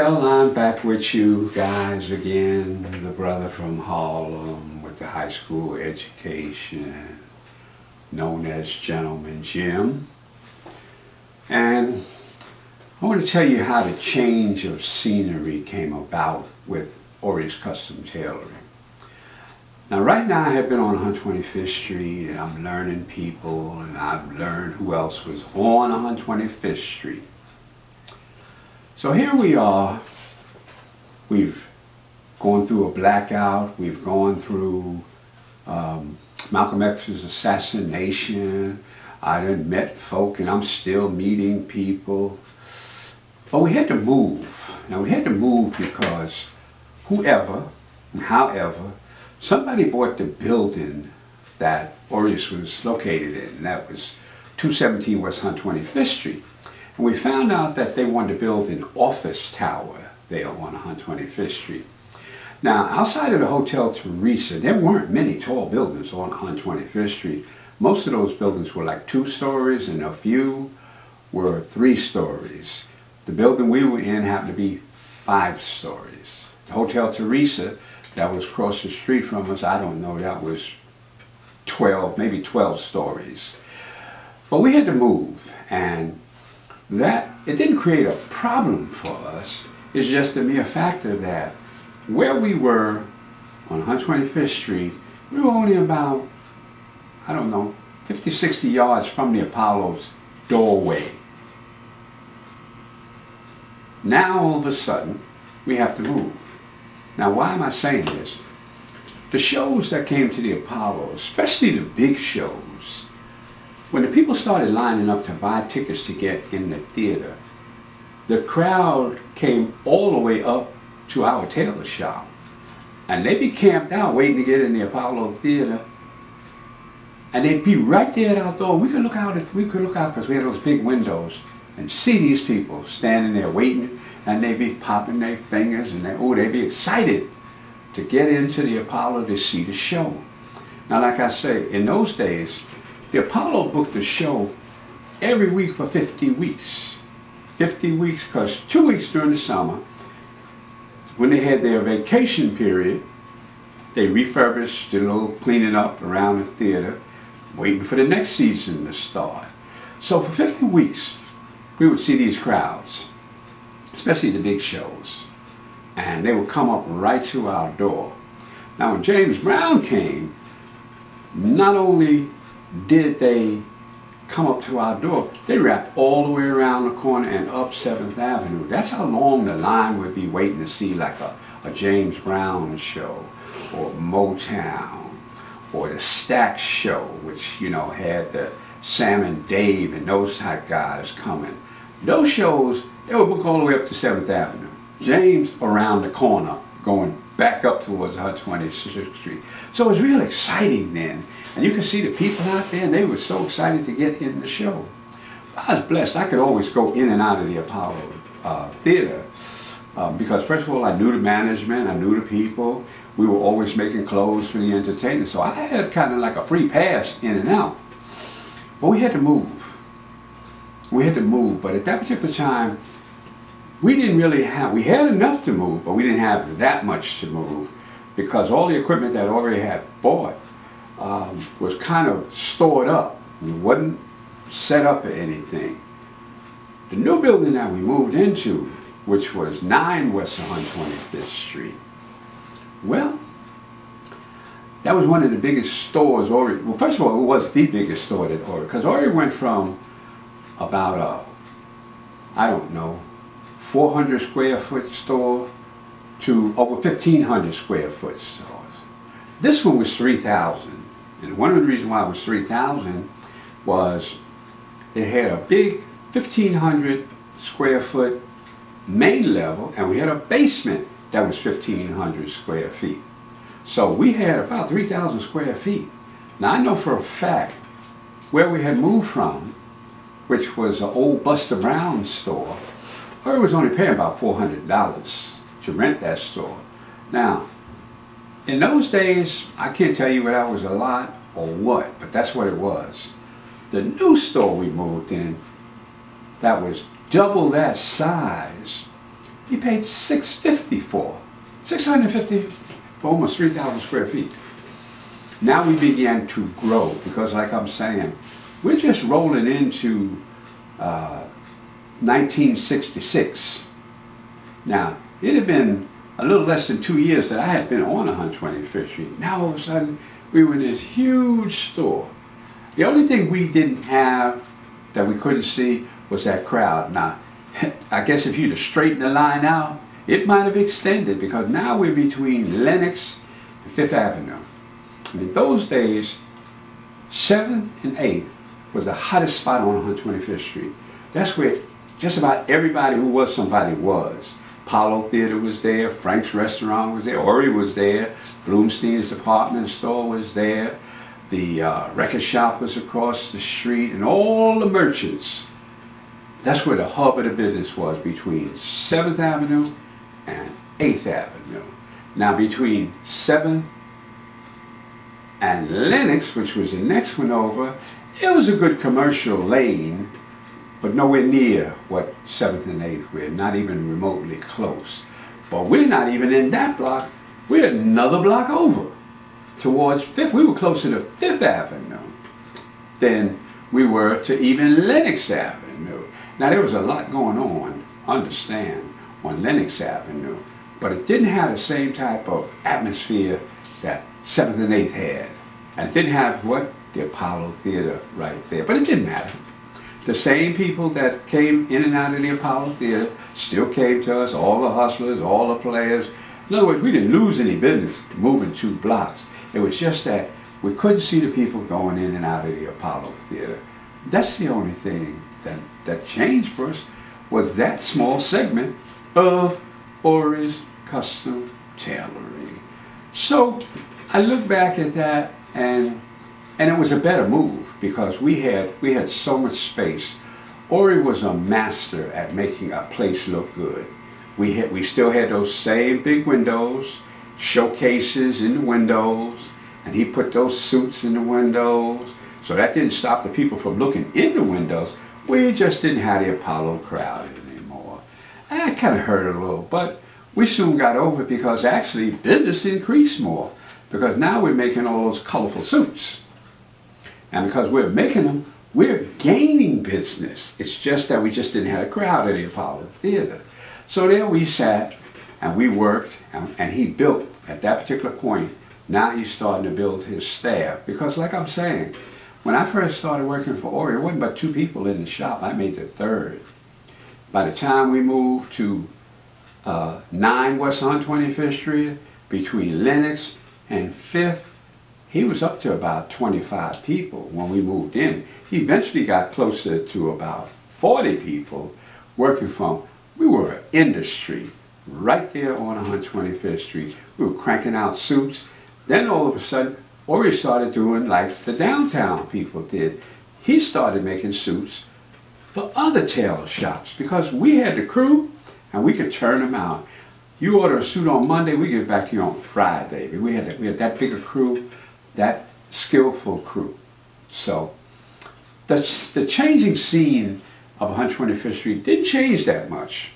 Well, I'm back with you guys again, the brother from Harlem with the high school education, known as Gentleman Jim. And I want to tell you how the change of scenery came about with Ori's Custom Tailoring. Now right now I have been on 125th Street and I'm learning people, and I've learned who else was on 125th Street. So here we are. We've gone through a blackout. We've gone through Malcolm X's assassination. I done met folk and I'm still meeting people. But we had to move. Now we had to move because however, somebody bought the building that Ori's was located in, and that was 217 West 125th Street. And we found out that they wanted to build an office tower there on 125th Street. Now, outside of the Hotel Teresa, there weren't many tall buildings on 125th Street. Most of those buildings were like 2 stories and a few were 3 stories. The building we were in happened to be 5 stories. The Hotel Teresa, that was across the street from us, I don't know, that was 12, maybe 12 stories. But we had to move, and that, it didn't create a problem for us. It's just a mere factor that where we were on 125th Street, we were only about, I don't know, 50, 60 yards from the Apollo's doorway. Now all of a sudden, we have to move. Now why am I saying this? The shows that came to the Apollo, especially the big shows, when the people started lining up to buy tickets to get in the theater, the crowd came all the way up to our tailor shop. And they'd be camped out waiting to get in the Apollo Theater. And they'd be right there at our door. We could look out because we had those big windows and see these people standing there waiting, and they'd be popping their fingers and they'd be excited to get into the Apollo to see the show. Now like I say, in those days, the Apollo booked the show every week for 50 weeks. 50 weeks, because 2 weeks during the summer, when they had their vacation period, they refurbished, did a little cleaning up around the theater, waiting for the next season to start. So for 50 weeks, we would see these crowds, especially the big shows, and they would come up right to our door. Now when James Brown came, not only did they come up to our door, they wrapped all the way around the corner and up 7th Avenue. That's how long the line would be waiting to see like a James Brown show, or Motown, or the Stax show, which, you know, had the Sam and Dave and those type guys coming. Those shows, they would book all the way up to 7th Avenue. James around the corner, going back up towards 126th Street. So it was real exciting then. And you could see the people out there, and they were so excited to get in the show. I was blessed. I could always go in and out of the Apollo Theater because first of all, I knew the management, I knew the people. We were always making clothes for the entertainers. So I had kind of like a free pass in and out. But we had to move. We had to move, but at that particular time, we didn't really have, we had enough to move, but we didn't have that much to move because all the equipment that Ori had bought was kind of stored up. It wasn't set up or anything. The new building that we moved into, which was 9 West 125th Street, well, that was one of the biggest stores Ori, well first of all, it was the biggest store that Ori, because Ori went from about I don't know, 400 square foot store to over 1,500 square foot stores. This one was 3,000. And one of the reasons why it was 3,000 was it had a big 1,500 square foot main level, and we had a basement that was 1,500 square feet. So we had about 3,000 square feet. Now I know for a fact where we had moved from, which was an old Buster Brown store, or it was only paying about $400 to rent that store. Now, in those days, I can't tell you whether that was a lot or what, but that's what it was. The new store we moved in, that was double that size, he paid $650 for. $650 for almost 3,000 square feet. Now we began to grow because, like I'm saying, we're just rolling into 1966. Now, it had been a little less than 2 years that I had been on 125th Street. Now all of a sudden, we were in this huge store. The only thing we didn't have that we couldn't see was that crowd. Now, I guess if you'd have straightened the line out, it might have extended because now we're between Lennox and 5th Avenue. And in those days, 7th and 8th was the hottest spot on 125th Street. That's where just about everybody who was somebody was. Apollo Theater was there, Frank's Restaurant was there, Ori was there, Bloomstein's department store was there, the record shop was across the street, and all the merchants. That's where the hub of the business was, between 7th Avenue and 8th Avenue. Now between 7th and Lennox, which was the next one over, it was a good commercial lane, but nowhere near what 7th and 8th were, not even remotely close. But we're not even in that block, we're another block over, towards 5th. We were closer to 5th Avenue than we were to even Lennox Avenue. Now there was a lot going on, understand, on Lennox Avenue, but it didn't have the same type of atmosphere that 7th and 8th had. And it didn't have what? The Apollo Theater right there, but it didn't matter. The same people that came in and out of the Apollo Theater still came to us, all the hustlers, all the players. In other words, we didn't lose any business moving 2 blocks. It was just that we couldn't see the people going in and out of the Apollo Theater. That's the only thing that changed for us, was that small segment of Ori's Custom Tailoring. So I look back at that, and it was a better move because we had so much space. Ori was a master at making a place look good. We still had those same big windows, showcases in the windows, and he put those suits in the windows. So that didn't stop the people from looking in the windows. We just didn't have the Apollo crowd anymore. And it kind of hurt a little, but we soon got over it because actually business increased more because now we're making all those colorful suits. And because we're making them, we're gaining business. It's just that we just didn't have a crowd at the Apollo Theater. So there we sat and we worked, and he built at that particular point. Now he's starting to build his staff because, like I'm saying, when I first started working for Ori, it wasn't but 2 people in the shop. I made the 3rd. By the time we moved to 9 West 125th Street, between Lennox and 5th, he was up to about 25 people when we moved in. He eventually got closer to about 40 people working from. We were an industry right there on 125th Street. We were cranking out suits. Then all of a sudden, Ori started doing like the downtown people did. He started making suits for other tailor shops because we had the crew and we could turn them out. You order a suit on Monday, we get back to you on Friday. We had that big a crew, that skillful crew. So the changing scene of 125th Street didn't change that much.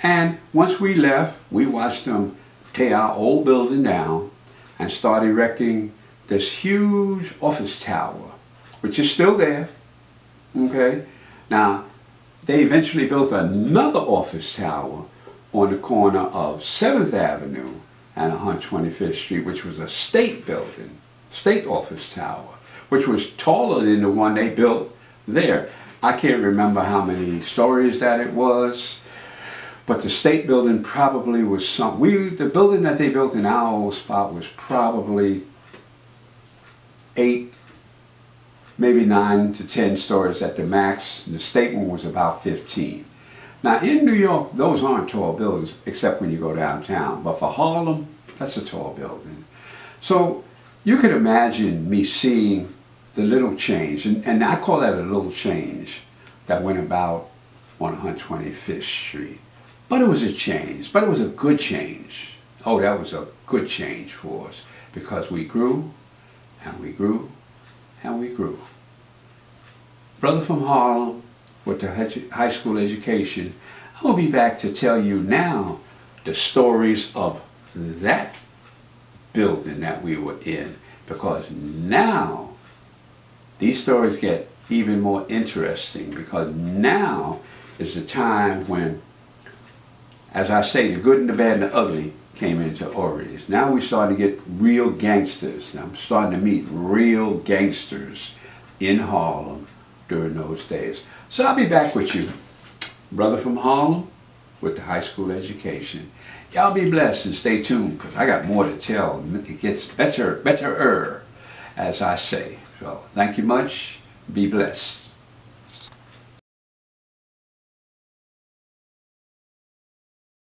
And once we left, we watched them tear our old building down and start erecting this huge office tower, which is still there, okay? Now, they eventually built another office tower on the corner of 7th Avenue and 125th Street, which was a state building, state office tower, which was taller than the one they built there. I can't remember how many stories that it was, but the state building probably was the building that they built in our old spot was probably 8, maybe 9 to 10 stories at the max. The state one was about 15. Now in New York, those aren't tall buildings except when you go downtown. But for Harlem, that's a tall building. So you could imagine me seeing the little change, and I call that a little change that went about on 125th Street. But it was a change, but it was a good change. Oh, that was a good change for us because we grew and we grew and we grew. Brother from Harlem with the high school education, I'll be back to tell you now the stories of that building that we were in, because now these stories get even more interesting, because now is the time when, as I say, the good and the bad and the ugly came into Ori's. Now we're starting to get real gangsters. I'm starting to meet real gangsters in Harlem during those days. So I'll be back with you, brother from Harlem with the high school education. Y'all be blessed and stay tuned, because I got more to tell. It gets better, as I say. So thank you much. Be blessed.